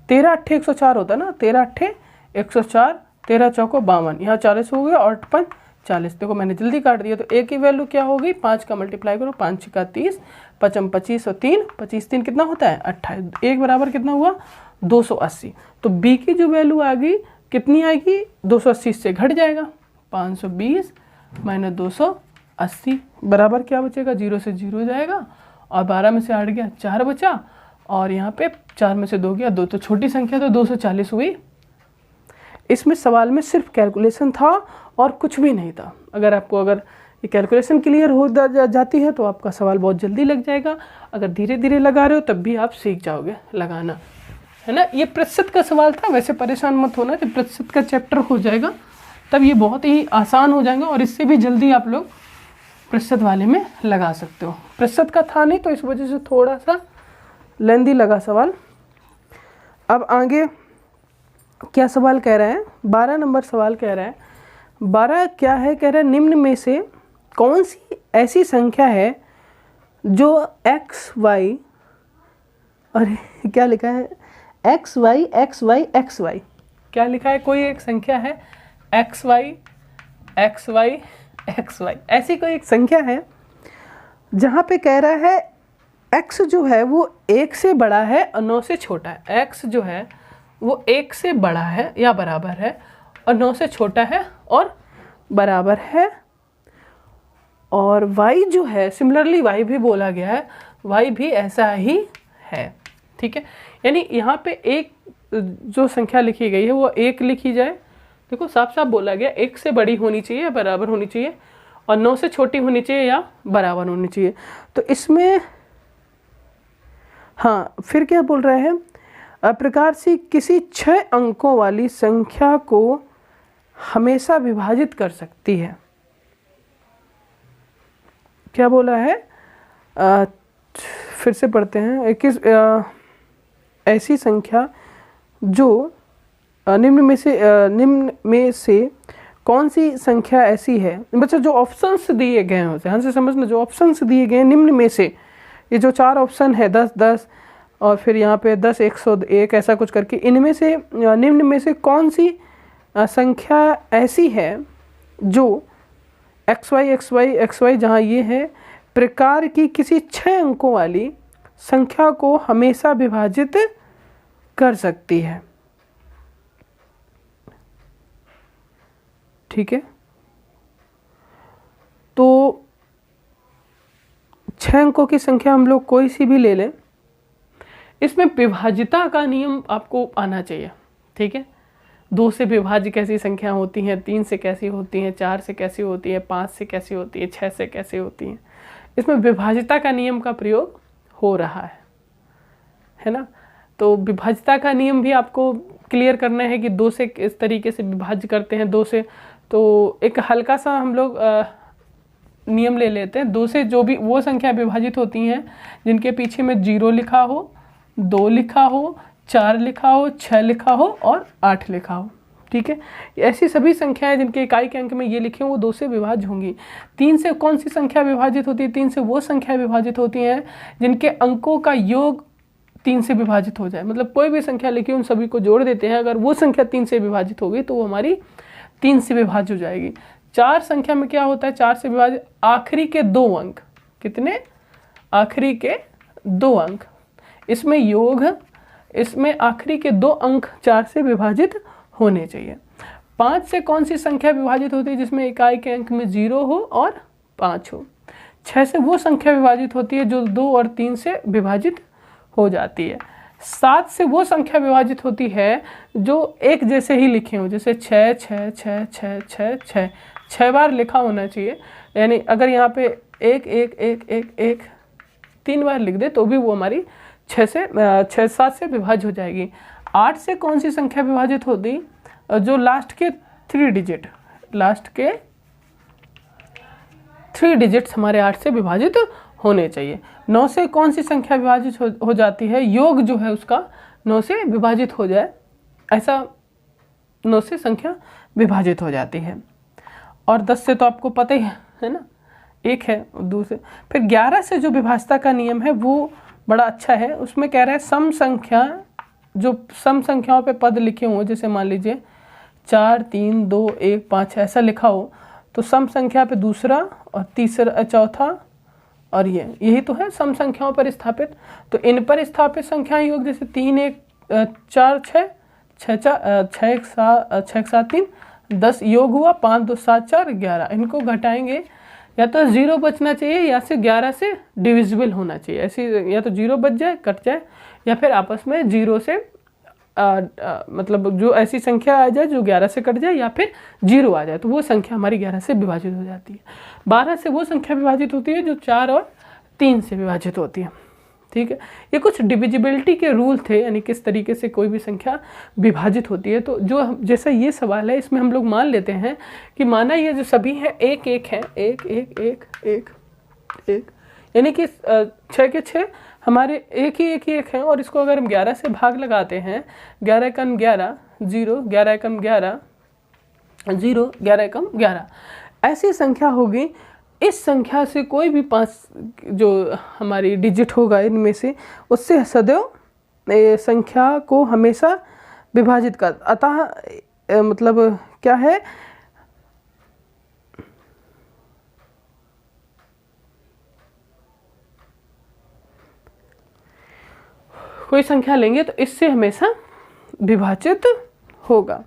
13 8 104 होता है ना, 13 8 104, 13 चौको 52, यहाँ 40 हो गया और 8 5 40। देखो मैंने जल्दी काट दिया, तो A की वैल्यू क्या हो गई 5 का मल्टीप्लाई करो, 5 6 30, 5 25 और 3 25 3 कितना होता है 28, 1 बराबर कितना हुआ 280। तो B की जो वैल्यू आ गई कितनी आएगी 280 से घट जाएगा, 520 माइनस 280 बराबर क्या बचेगा 0 से 0 जाएगा और 12 में से 8 गया 4 बचा, और यहाँ पे 4 में से 2 गया 2, तो छोटी संख्या तो 240 हुई। इसमें सवाल में सिर्फ कैलकुलेशन था और कुछ भी नहीं था। अगर ये कैलकुलेशन क्लियर हो जाती है तो आपका सवाल बहुत जल्दी लग जाएगा। अगर धीरे धीरे लगा रहे हो तब भी आप सीख जाओगे लगाना, है ना। ये प्रतिशत का सवाल था, वैसे परेशान मत होना, जब प्रतिशत का चैप्टर हो जाएगा तब ये बहुत ही आसान हो जाएगा और इससे भी जल्दी आप लोग प्रतिशत वाले में लगा सकते हो। प्रतिशत का था नहीं तो इस वजह से थोड़ा सा लेंदी लगा सवाल। अब आगे क्या सवाल कह रहा है, 12 नंबर सवाल कह रहा है। 12 क्या है, कह रहा है निम्न में से कौन सी ऐसी संख्या है जो x y, अरे क्या लिखा है x y x y x y, क्या लिखा है, कोई एक संख्या है x y x y x y, ऐसी कोई एक संख्या है जहाँ पे कह रहा है x जो है वो 1 से बड़ा है और 9 से छोटा है। x जो है वो 1 से बड़ा है या बराबर है और 9 से छोटा है और बराबर है। और y जो है सिमिलरली y भी बोला गया है, y भी ऐसा ही है। ठीक है, यानी यहाँ पे एक जो संख्या लिखी गई है वो 1 लिखी जाए। देखो साफ साफ बोला गया 1 से बड़ी होनी चाहिए या बराबर होनी चाहिए और 9 से छोटी होनी चाहिए या बराबर होनी चाहिए। तो इसमें हाँ फिर क्या बोल रहे हैं, प्रकार से किसी 6 अंकों वाली संख्या को हमेशा विभाजित कर सकती है। क्या बोला है, फिर से पढ़ते हैं। किस ऐसी संख्या जो निम्न में से कौन सी संख्या ऐसी है, बच्चा जो ऑप्शंस दिए गए हैं ध्यान से समझना, जो ऑप्शंस दिए गए हैं निम्न में से, ये जो 4 ऑप्शन है 10 10 और फिर यहाँ पे 10 101 ऐसा कुछ करके, इनमें से निम्न में से कौन सी संख्या ऐसी है जो xy जहाँ ये है प्रकार की किसी 6 अंकों वाली संख्या को हमेशा विभाजित कर सकती है। ठीक है, तो 6 अंकों की संख्या हम लोग कोई सी भी ले लें, इसमें विभाजिता का नियम आपको आना चाहिए। ठीक है, 2 से विभाज्य कैसी संख्या होती हैं, 3 से कैसी होती हैं, 4 से कैसी होती है, 5 से कैसी होती है, 6 से कैसी होती हैं, इसमें विभाजिता का नियम का प्रयोग हो रहा है ना। तो विभाजिता का नियम भी आपको क्लियर करना है कि 2 से किस तरीके से विभाज्य करते हैं। 2 से तो एक हल्का सा हम लोग नियम ले लेते हैं। 2 से जो भी वो संख्या विभाजित होती हैं जिनके पीछे में 0 लिखा हो, 2 लिखा हो, 4 लिखा हो, 6 लिखा हो और 8 लिखा हो। ठीक है, ऐसी सभी संख्याएं जिनके इकाई के अंक में ये लिखे हों वो 2 से विभाज्य होंगी। 3 से कौन सी संख्या विभाजित होती है? 3 से वो संख्या विभाजित होती हैं जिनके अंकों का योग 3 से विभाजित हो जाए। मतलब कोई भी संख्या लिखी उन सभी को जोड़ देते हैं, अगर वो संख्या 3 से विभाजित हो गई तो वो हमारी 3 से विभाज्य हो जाएगी। 4 संख्या में क्या होता है? 4 से विभाजित आखिरी के 2 अंक। कितने? आखिरी के 2 अंक। इसमें योग, इसमें आखिरी के 2 अंक 4 से विभाजित होने चाहिए। 5 से कौन सी संख्या विभाजित होती है? जिसमें इकाई के अंक में 0 हो और 5 हो। 6 से वो संख्या विभाजित होती है जो 2 और 3 से विभाजित हो जाती है। 7 से वो संख्या विभाजित होती है जो एक जैसे ही लिखे हो, जैसे 6 6 6 6 6 6 6 बार लिखा होना चाहिए। यानी अगर यहाँ पे 1 1 1 1 1 3 बार लिख दे तो भी वो हमारी 6 7 से विभाज्य हो जाएगी। 8 से कौन सी संख्या विभाजित होती? जो लास्ट के 3 डिजिट, लास्ट के 3 डिजिट्स हमारे 8 से विभाजित होने चाहिए। 9 से कौन सी संख्या विभाजित हो जाती है? योग जो है उसका 9 से विभाजित हो जाए, ऐसा 9 से संख्या विभाजित हो जाती है। और 10 से तो आपको पता ही है ना, 1 है दूसरे। फिर 11 से जो विभाजता का नियम है वो बड़ा अच्छा है। उसमें कह रहा है सम संख्या, जो सम संख्याओं पे पद लिखे हों, जैसे मान लीजिए 4 3 2 1 5 ऐसा लिखा हो, तो सम संख्या पे दूसरा और तीसरा चौथा और यही तो है सम संख्याओं पर स्थापित। तो इन पर स्थापित संख्या योग, जैसे 3 1 4 6 6 1 7 3 10 योग हुआ, 5 2 7 4 11। इनको घटाएंगे, या तो 0 बचना चाहिए या से 11 से डिविजिबल होना चाहिए। ऐसे या तो 0 बच जाए, कट जाए, या फिर आपस में 0 से मतलब जो ऐसी संख्या आ जाए जो 11 से कट जाए, या फिर 0 आ जाए, तो वो संख्या हमारी 11 से विभाजित हो जाती है। 12 से वो संख्या विभाजित होती है जो 4 और 3 से विभाजित होती है। ठीक है, ये कुछ डिविजिबिलिटी के रूल थे, यानी किस तरीके से कोई भी संख्या विभाजित होती है। तो जो जैसा ये सवाल है इसमें हम लोग मान लेते हैं कि माना ये जो सभी है 1 1 है, 1 1 1 1 1, यानी कि 6 के 6 हमारे एक ही एक है। और इसको अगर हम 11 से भाग लगाते हैं, 11 एकम 11 0, 11 एकम 11 0, 11 एकम 11, ऐसी संख्या होगी। इस संख्या से कोई भी 5 जो हमारी डिजिट होगा इनमें से, उससे सदैव संख्या को हमेशा विभाजित कर। अतः मतलब क्या है, कोई संख्या लेंगे तो इससे हमेशा विभाजित होगा।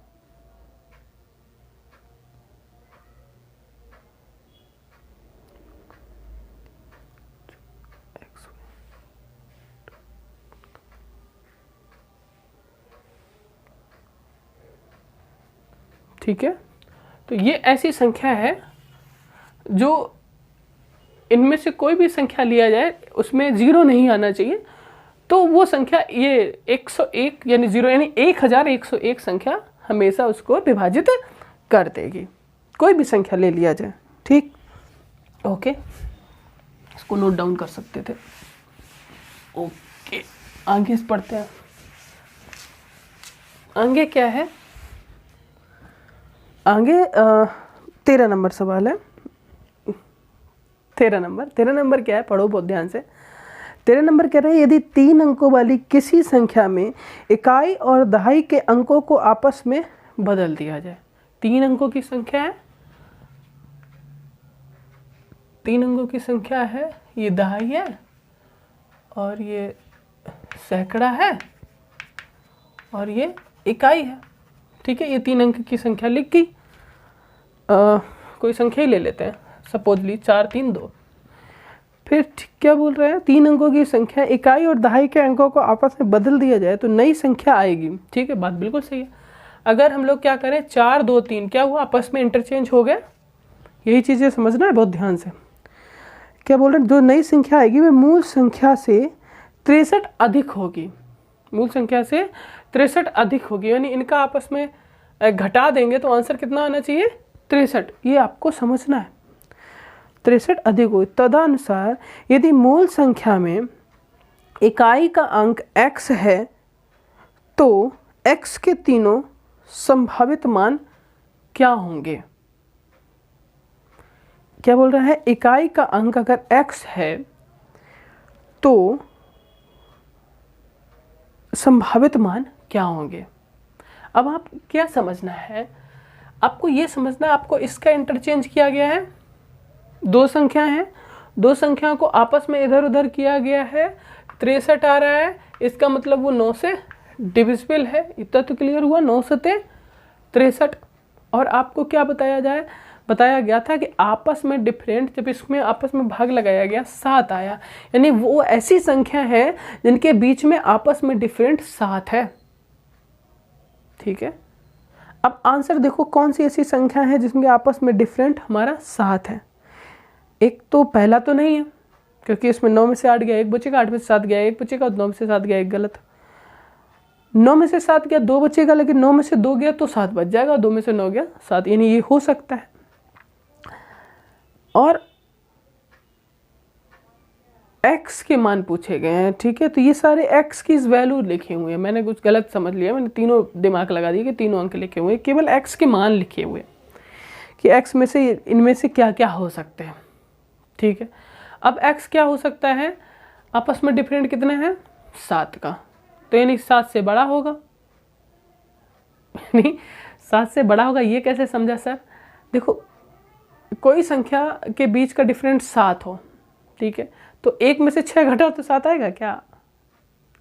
ठीक है, तो ये ऐसी संख्या है जो इनमें से कोई भी संख्या लिया जाए उसमें 0 नहीं आना चाहिए, तो वो संख्या ये 101 यानी 0 यानी 1101 संख्या हमेशा उसको विभाजित कर देगी, कोई भी संख्या ले लिया जाए। ठीक, ओके, इसको नोट डाउन कर सकते थे। ओके, आगे पढ़ते हैं। आगे क्या है? आगे 13 नंबर सवाल है। 13 नंबर क्या है? पढ़ो बहुत ध्यान से। 13 नंबर कह रहे हैं यदि 3 अंकों वाली किसी संख्या में इकाई और दहाई के अंकों को आपस में बदल दिया जाए। 3 अंकों की संख्या है, 3 अंकों की संख्या है, ये दहाई है और ये सैकड़ा है और ये इकाई है। ठीक है, ये 3 अंक की संख्या लिख गई। कोई संख्या ही ले लेते हैं, सपोजली 4 3 2। फिर क्या बोल रहे हैं? 3 अंकों की संख्या इकाई और दहाई के अंकों को आपस में बदल दिया जाए तो नई संख्या आएगी। ठीक है, बात बिल्कुल सही है। अगर हम लोग क्या करें, 4 2 3 क्या हुआ, आपस में इंटरचेंज हो गया। यही चीज़ें समझना है बहुत ध्यान से। क्या बोल रहे हैं? जो नई संख्या आएगी वह मूल संख्या से 63 अधिक होगी। मूल संख्या से 63 अधिक होगी, यानी इनका आपस में घटा देंगे तो आंसर कितना आना चाहिए? 63। ये आपको समझना है, 63 अधिक हो। तदनुसार यदि मूल संख्या में इकाई का अंक x है तो x के तीनों संभावित मान क्या होंगे? क्या बोल रहा है, इकाई का अंक अगर x है तो संभावित मान क्या होंगे? अब आप क्या समझना है, आपको ये समझना है, आपको इसका इंटरचेंज किया गया है, दो संख्या हैं, दो संख्याओं को आपस में इधर उधर किया गया है, 63 आ रहा है, इसका मतलब वो 9 से डिविजिबल है। इतना तो क्लियर हुआ, 9 से 63। और आपको क्या बताया गया था कि आपस में डिफरेंट, जब इसमें आपस में भाग लगाया गया 7 आया, यानी वो ऐसी संख्या है जिनके बीच में आपस में डिफरेंट 7 है। ठीक है, अब आंसर देखो कौन सी ऐसी संख्या है जिसमें आपस में डिफरेंट हमारा 7 है। एक तो पहला तो नहीं है, क्योंकि इसमें 9 में से 8 गया, एक बचेगा, 8 में से 7 गया, एक बचेगा, 9 में से 7 गया, एक गलत। 9 में से 7 गया, 2 बचेगा, लेकिन 9 में से 2 गया तो 7 बच जाएगा, 2 में से 9 गया 7, यानी ये हो सकता है। और x के मान पूछे गए हैं। ठीक है, तो ये सारे x की वैल्यू लिखे हुए हैं, मैंने कुछ गलत समझ लिया, मैंने तीनों दिमाग लगा दिया कि तीनों अंक लिखे हुए हैं, केवल x के मान लिखे हुए कि x में से इनमें से क्या क्या हो सकते हैं। ठीक है, अब x क्या हो सकता है, आपस में डिफरेंट कितने हैं, 7 का, तो यानी 7 से बड़ा होगा, यानी 7 से बड़ा होगा। ये कैसे समझा सर? देखो, कोई संख्या के बीच का डिफरेंस 7 हो, ठीक है, तो 1 में से 6 घटाओ तो 7 आएगा क्या?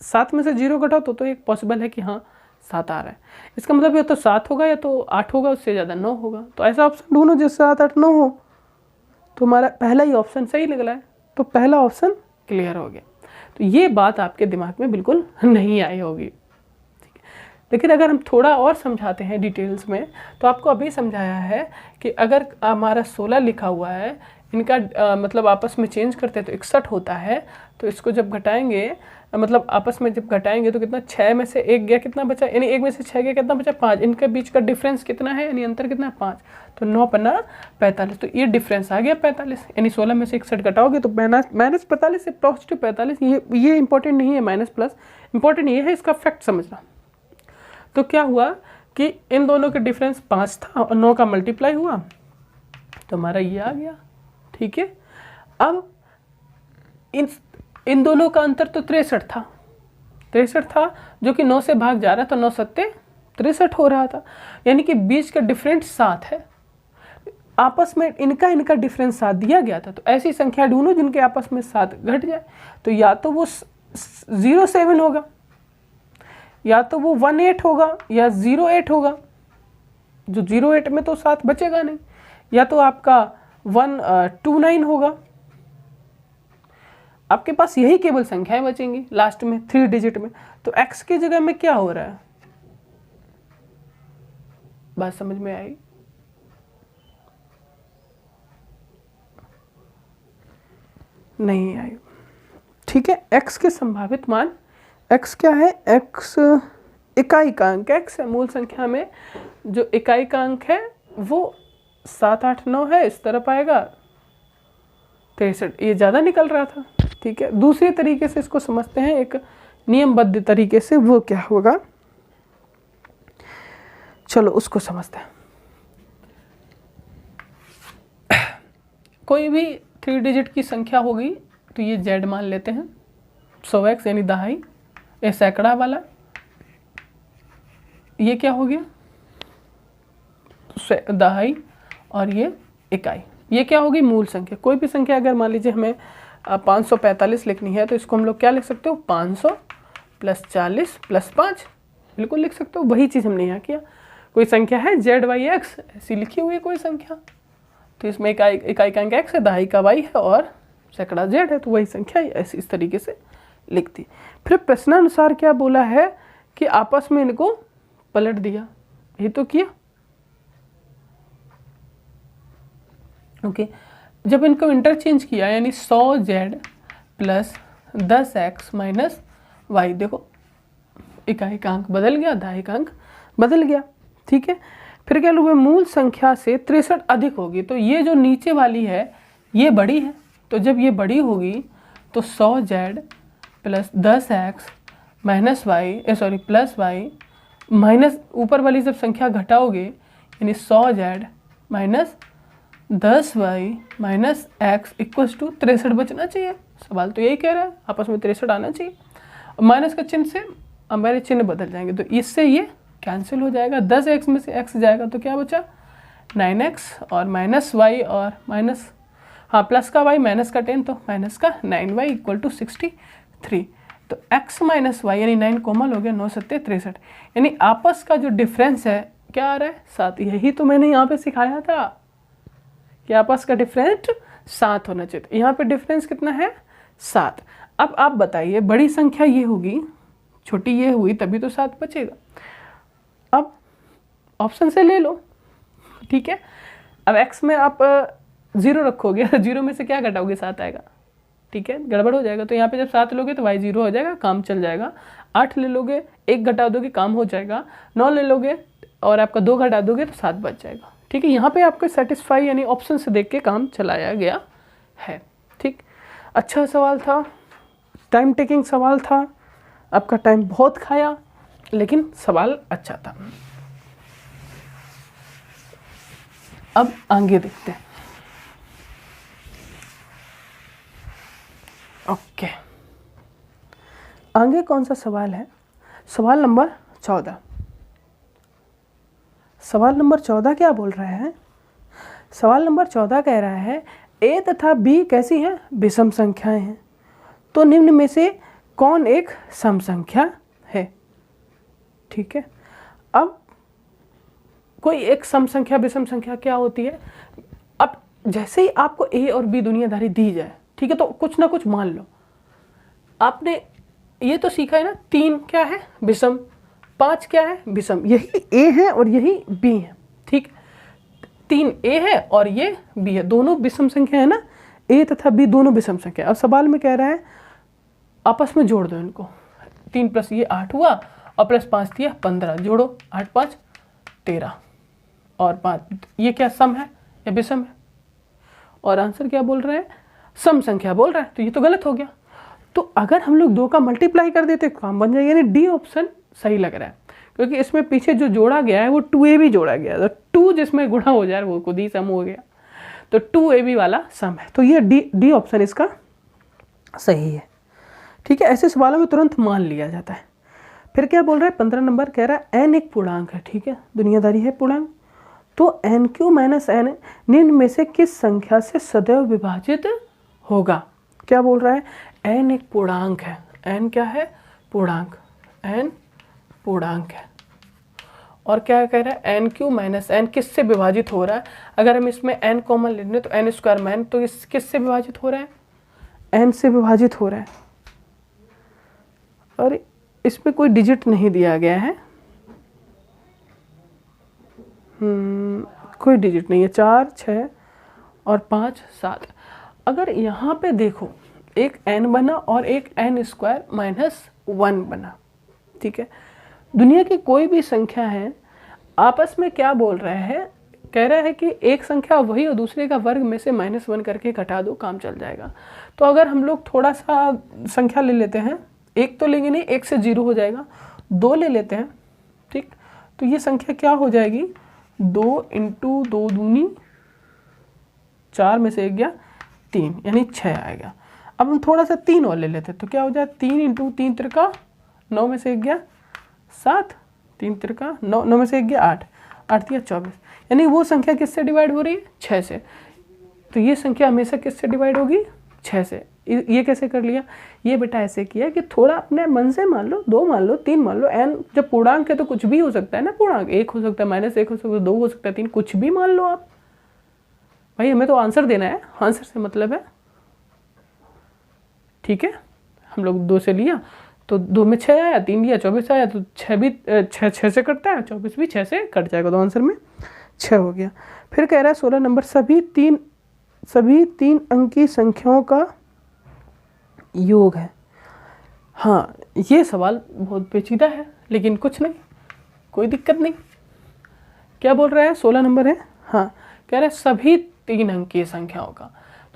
7 में से 0 घटाओ तो एक पॉसिबल है कि हाँ 7 आ रहा है। इसका मतलब या तो 7 होगा या तो 8 होगा, उससे ज़्यादा 9 होगा। तो ऐसा ऑप्शन ढूंढो जिससे 7, 8, 9 हो। तो हमारा पहला ही ऑप्शन सही लग रहा है, तो पहला ऑप्शन क्लियर हो गया। तो ये बात आपके दिमाग में बिल्कुल नहीं आई होगी। लेकिन अगर हम थोड़ा और समझाते हैं डिटेल्स में, तो आपको अभी समझाया है कि अगर हमारा 16 लिखा हुआ है, इनका मतलब आपस में चेंज करते हैं तो 61 होता है, तो इसको जब घटाएंगे, मतलब आपस में जब घटाएंगे तो कितना, 6 में से 1 गया, कितना बचा, यानी 1 में से 6 गया, कितना बचा, 5। इनके बीच का डिफरेंस कितना है, यानी अंतर कितना है, 5। तो 9 पन्ना 45, तो ये डिफरेंस आ गया 45, यानी 16 में से 61 घटाओगे तो -45 से पॉजिटिव 45। ये इंपॉर्टेंट नहीं है माइनस प्लस, इंपॉर्टेंट ये है इसका फैक्ट समझना। तो क्या हुआ कि इन दोनों के डिफरेंस 5 था और 9 का मल्टीप्लाई हुआ, तो हमारा ये आ गया। ठीक है, अब इन दोनों का अंतर तो 63 था, जो कि 9 से भाग जा रहा था, 9 सत्ते 63 हो रहा था, यानी कि बीच का डिफरेंस 7 है। आपस में इनका डिफरेंस 7 दिया गया था, तो ऐसी संख्या ढूंढो जिनके आपस में 7 घट जाए। तो या तो वो 07 होगा, या तो वो 18 होगा, या 08 होगा। जो 08 में तो 7 बचेगा नहीं, या तो आपका 129 होगा। आपके पास यही केवल संख्याएं बचेंगी लास्ट में 3 डिजिट में। तो x की जगह में क्या हो रहा है, बात समझ में आई? नहीं आई। ठीक है, x के संभावित मान, x क्या है, x इकाई का अंक x है। मूल संख्या में जो इकाई का अंक है वो 7, 8, 9 है, इस तरफ आएगा 63, ये ज़्यादा निकल रहा था। ठीक है, दूसरे तरीके से इसको समझते हैं, एक नियमबद्ध तरीके से, वो क्या होगा, चलो उसको समझते हैं। कोई भी 3 डिजिट की संख्या होगी तो ये z मान लेते हैं, 100x यानी दहाई, ये सैकड़ा वाला, ये क्या हो गया, दहाई, और ये इकाई, ये क्या होगी, मूल संख्या। कोई भी संख्या अगर मान लीजिए हमें 545 लिखनी है, तो इसको हम लोग क्या लिख सकते हो, 500 + 40 + 5, बिल्कुल लिख सकते हो। वही चीज़ हमने यहाँ किया। कोई संख्या है ZYX, ऐसी लिखी हुई है कोई संख्या, तो इसमें इकाई का अंक x है, दहाई का y है और सैकड़ा z है, तो वही संख्या ऐसी इस तरीके से लिखती। फिर प्रश्नानुसार क्या बोला है कि आपस में इनको पलट दिया, यही तो किया। ओके, जब इनको इंटरचेंज किया, यानी 100z + 10x - y, देखो इकाई का अंक बदल गया, दहाई का अंक बदल गया। ठीक है, फिर क्या हुआ, मूल संख्या से 63 अधिक होगी, तो ये जो नीचे वाली है ये बड़ी है, तो जब ये बड़ी होगी तो 100z + 10x minus Y sorry plus Y minus ऊपर वाली जब संख्या घटाओगे यानी 100z minus 10y minus x equals to 63 बचना चाहिए। सवाल तो यही कह रहा है, आपस में 63 आना चाहिए। माइनस का चिन्ह से हमारे चिन्ह बदल जाएंगे तो इससे ये कैंसिल हो जाएगा। 10x में से x जाएगा तो क्या बचा 9x और माइनस वाई और माइनस प्लस का y माइनस का 10 तो माइनस का 9y इक्वल टू 63। तो x माइनस वाई यानी 9 कोमल हो गया, 9 सत्ते 63। यानी आपस का जो डिफरेंस है क्या आ रहा है 7। यही तो मैंने यहाँ पे सिखाया था कि आपस का डिफरेंस 7 होना चाहिए। यहाँ पे डिफरेंस कितना है 7। अब आप बताइए बड़ी संख्या ये होगी छोटी ये हुई तभी तो 7 बचेगा। अब ऑप्शन से ले लो, ठीक है। अब x में आप 0 रखोगे, 0 में से क्या घटाओगे 7 आएगा, ठीक है, गड़बड़ हो जाएगा। तो यहाँ पे जब 7 लोगे तो y 0 हो जाएगा, काम चल जाएगा। 8 ले लोगे 1 घटा दोगे काम हो जाएगा। 9 ले लोगे और आपका 2 घटा दोगे तो 7 बच जाएगा, ठीक है। यहाँ पे आपको सेटिस्फाई यानी ऑप्शन से देख के काम चलाया गया है, ठीक। अच्छा सवाल था, टाइम टेकिंग सवाल था, आपका टाइम बहुत खाया लेकिन सवाल अच्छा था। अब आगे देखते हैं। ओके, आगे कौन सा सवाल है? सवाल नंबर 14। सवाल नंबर 14 क्या बोल रहा है? सवाल नंबर 14 कह रहा है a तथा b कैसी हैं? विषम संख्याएं हैं, तो निम्न में से कौन एक सम संख्या है, ठीक है। अब कोई एक सम संख्या विषम संख्या क्या होती है? अब जैसे ही आपको a और b दुनियादारी दी जाए, ठीक है, तो कुछ ना कुछ मान लो। आपने ये तो सीखा है ना 3 क्या है विषम, 5 क्या है विषम, यही a है और यही b है, ठीक। 3 a है और ये b है, दोनों विषम संख्या है ना, a तथा b दोनों विषम संख्या। अब सवाल में कह रहा है आपस में जोड़ दो इनको। 3 प्लस ये 8 हुआ और प्लस 5 दिया 15, जोड़ो 8 5 13 और 5, ये क्या सम है या विषम है? और आंसर क्या बोल रहे हैं? सम संख्या बोल रहा है, तो ये तो गलत हो गया। तो अगर हम लोग 2 का मल्टीप्लाई कर देते काम बन जाएगा, यानी डी ऑप्शन सही लग रहा है, क्योंकि इसमें पीछे जो जोड़ा गया है वो 2a भी जोड़ा गया है, तो 2 जिसमें गुणा हो जाए वो खुद ही सम हो गया, तो 2ab वाला सम है, तो ये डी ऑप्शन इसका सही है, ठीक है। ऐसे सवालों में तुरंत मान लिया जाता है। फिर क्या बोल रहा है 15 नंबर कह रहा है n एक पूर्णांक है, ठीक है, दुनियादारी है पूर्णांक, तो n³ माइनस n निम्न में से किस संख्या से सदैव विभाजित होगा? क्या बोल रहा है? n एक पूर्णांक है, n क्या है? पूर्णांक, n पूर्णांक है। और क्या कह रहा है n³ माइनस n किससे विभाजित हो रहा है? अगर हम इसमें n कॉमन ले लें तो n स्क्वायर में n, तो इस किससे विभाजित हो रहा है? n से विभाजित हो रहा है। और इसमें कोई डिजिट नहीं दिया गया है, कोई डिजिट नहीं है, 4 6 और 5 7। अगर यहाँ पे देखो एक n बना और एक n स्क्वायर माइनस 1 बना, ठीक है। दुनिया की कोई भी संख्या है आपस में क्या बोल रहे हैं? कह रहा है कि एक संख्या वही और दूसरे का वर्ग में से -1 करके घटा दो, काम चल जाएगा। तो अगर हम लोग थोड़ा सा संख्या ले लेते हैं, एक तो लेंगे नहीं, 1 से 0 हो जाएगा, 2 ले लेते हैं, ठीक। तो ये संख्या क्या हो जाएगी? 2 इंटू 2 दूनी 4 में से 1 गया 3, यानी 6 आएगा। अब हम थोड़ा सा 3 और ले लेते हैं, तो क्या हो जाए 3 इंटू 3 त्रिका 9 में से 1 गया 7, 3 त्रिका 9, 9 में से 1 गया 8, 8 दिया 24, यानी वो संख्या किससे डिवाइड हो रही है? 6 से। तो ये संख्या हमेशा किससे डिवाइड होगी? 6 से। ये कैसे कर लिया? ये बेटा ऐसे किया कि थोड़ा अपने मन से मान लो, 2 मान लो, 3 मान लो, n जब पूर्णांक है तो कुछ भी हो सकता है ना, पूर्णांक 1 हो सकता है, -1 हो सकता है, 2 हो सकता है, 3, कुछ भी मान लो आप। भाई हमें तो आंसर देना है, आंसर से मतलब है, ठीक है। हम लोग 2 से लिया तो 2 में 6 आया, 3 लिया 24 आया, तो 6 भी 6 से कटता है, 24 भी 6 से कट जाएगा, तो आंसर में 6 हो गया। फिर कह रहा है 16 नंबर सभी तीन अंकी संख्याओं का योग है। हाँ, ये सवाल बहुत पेचीदा है लेकिन कुछ नहीं, कोई दिक्कत नहीं। क्या बोल रहा है? 16 नंबर है, हाँ, कह रहा है सभी 3 अंकीय संख्याओं का।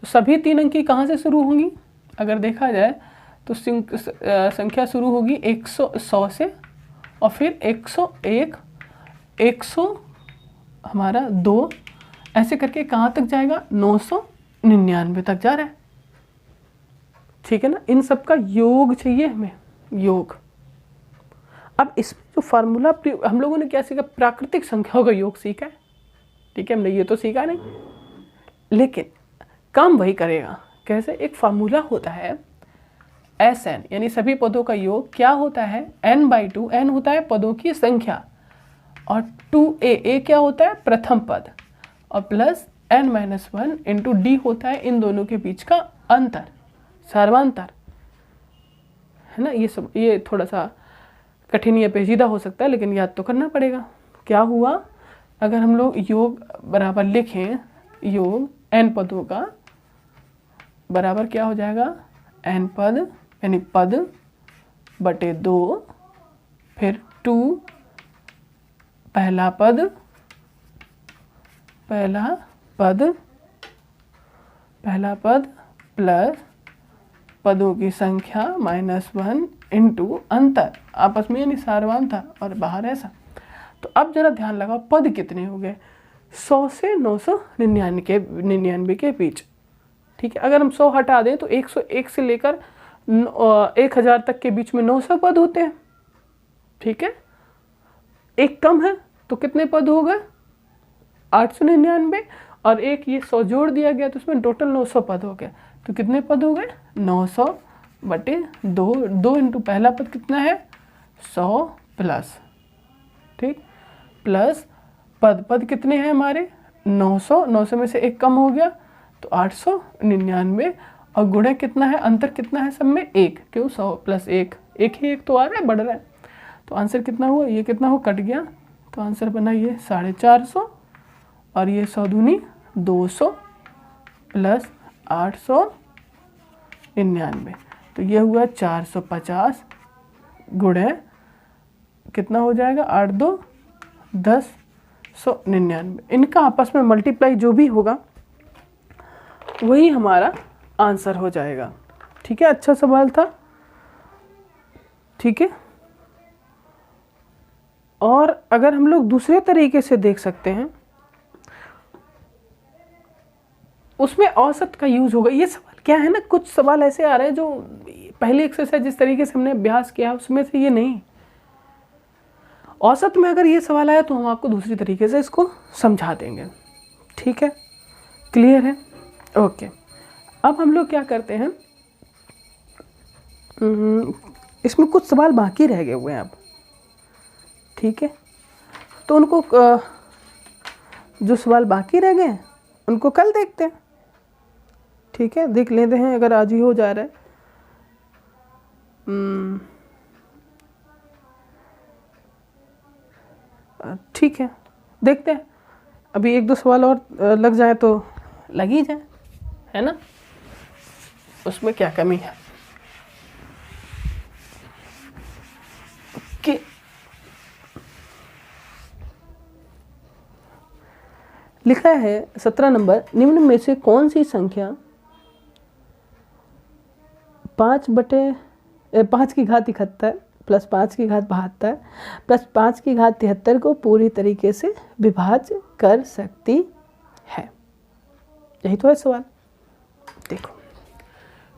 तो सभी 3 अंकी कहाँ से शुरू होंगी? अगर देखा जाए तो संख्या शुरू होगी 100 से और फिर 101, 100 हमारा 2, ऐसे करके कहाँ तक जाएगा 999 तक जा रहा है। ठीक है ना, इन सब का योग चाहिए हमें, योग। अब इसमें जो फार्मूला हम लोगों ने क्या सीखा, प्राकृतिक संख्याओं का योग सीखा है। ठीक है, हमने ये तो सीखा नहीं, लेकिन काम वही करेगा। कैसे, एक फार्मूला होता है SN यानी सभी पदों का योग क्या होता है, n/2। n होता है पदों की संख्या और 2a क्या होता है प्रथम पद, और प्लस n-1 इंटू d होता है इन दोनों के बीच का अंतर, सर्वांतर, है ना। ये सब ये थोड़ा सा कठिन या पेचीदा हो सकता है, लेकिन याद तो करना पड़ेगा। क्या हुआ, अगर हम लोग योग बराबर लिखें, योग n पदों का बराबर क्या हो जाएगा, n पद यानी पद बटे 2, फिर 2 पहला पद प्लस पदों की संख्या -1 इंटू अंतर आपस में यानी सार्वांतर और बाहर ऐसा। तो अब जरा ध्यान लगाओ, पद कितने हो गए, 100 से 999 के बीच। ठीक है, अगर हम 100 हटा दें तो 101 से लेकर 1000 तक के बीच में 900 पद होते हैं। ठीक है, एक कम है तो कितने पद हो गए 899, और एक ये 100 जोड़ दिया गया तो उसमें टोटल 900 पद हो गए। तो कितने पद हो गए 900 बटे 2, 2 इंटू पहला पद कितना है 100 प्लस, ठीक, प्लस पद कितने हैं हमारे 900, 900 में से एक कम हो गया तो 899, और गुणा कितना है, अंतर कितना है सब में 1, क्यों 100 प्लस 1, एक ही एक तो आ रहा है, बढ़ रहा है। तो आंसर कितना हुआ, ये कितना हो कट गया, तो आंसर बना ये 450, और ये 100 दूनी 200 प्लस 899, तो ये हुआ 450 गुणे कितना हो जाएगा 8 2 10 199। इनका आपस में मल्टीप्लाई जो भी होगा वही हमारा आंसर हो जाएगा। ठीक है, अच्छा सवाल था। ठीक है, और अगर हम लोग दूसरे तरीके से देख सकते हैं, उसमें औसत का यूज होगा। ये सवाल क्या है ना, कुछ सवाल ऐसे आ रहे हैं जो पहले एक्सरसाइज जिस तरीके से हमने अभ्यास किया उसमें से ये नहीं। औसत में अगर ये सवाल आया तो हम आपको दूसरी तरीके से इसको समझा देंगे। ठीक है, क्लियर है, ओके। अब हम लोग क्या करते हैं, इसमें कुछ सवाल बाकी रह गए हुए हैं अब। ठीक है, तो उनको जो सवाल बाकी रह गए उनको कल देखते हैं। ठीक है, देख लेते हैं अगर आज ही हो जा रहा है। ठीक है, देखते हैं, अभी 1-2 सवाल और लग जाए तो लग ही जाए, है ना, उसमें क्या कमी है। ओके, लिखा है 17 नंबर, निम्न में से कौन सी संख्या 5 की घात 71 प्लस 5 की घात 72 प्लस 5 की घात 73 को पूरी तरीके से विभाज्य कर सकती है। यही तो है सवाल। देखो,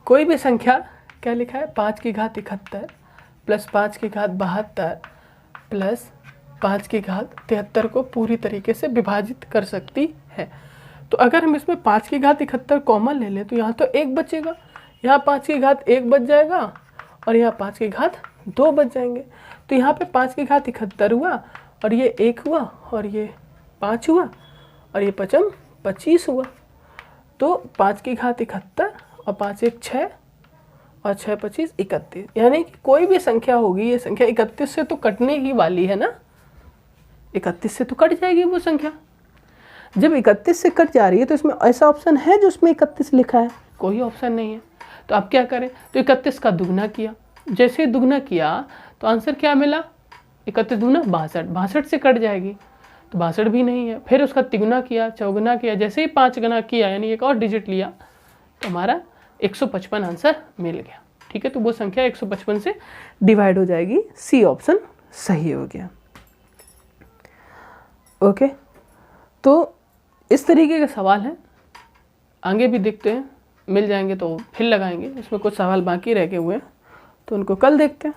कोई भी संख्या क्या लिखा है, 5 की घात 71 प्लस 5 की घात 72 प्लस 5 की घात 73 को पूरी तरीके से विभाजित कर सकती है। तो अगर हम इसमें 5 की घात 71 कॉमन ले लें तो यहाँ तो 1 बचेगा, यहाँ 5 की घात 1 बच जाएगा और यहाँ 5 की घात 2 बच जाएंगे। तो यहाँ पे 5 की घात 71 हुआ और ये 1 हुआ और ये 5 हुआ और ये 5 25 हुआ। तो 5 की घात 71 और 5 1 6 और 6 25 31, यानी कि कोई भी संख्या होगी, ये संख्या 31 से तो कटने ही वाली है ना, 31 से तो कट जाएगी वो संख्या। जब 31 से कट जा रही है तो इसमें ऐसा ऑप्शन है जो उसमें 31 लिखा है, कोई ऑप्शन नहीं है। तो आप क्या करें, तो 31 का दुगना किया, जैसे दुगना किया तो आंसर क्या मिला, 31 दूना 62, 62 से कट जाएगी तो 62 भी नहीं है। फिर उसका तिगुना किया, चौगुना किया, जैसे ही 5 गुना किया यानी एक और डिजिट लिया तो हमारा 155 आंसर मिल गया। ठीक है, तो वो संख्या 155 से डिवाइड हो जाएगी। सी ऑप्शन सही हो गया। ओके, तो इस तरीके के सवाल हैं, आगे भी देखते हैं, मिल जाएंगे तो फिर लगाएंगे। इसमें कुछ सवाल बाकी रह गए हुए हैं तो उनको कल देखते हैं।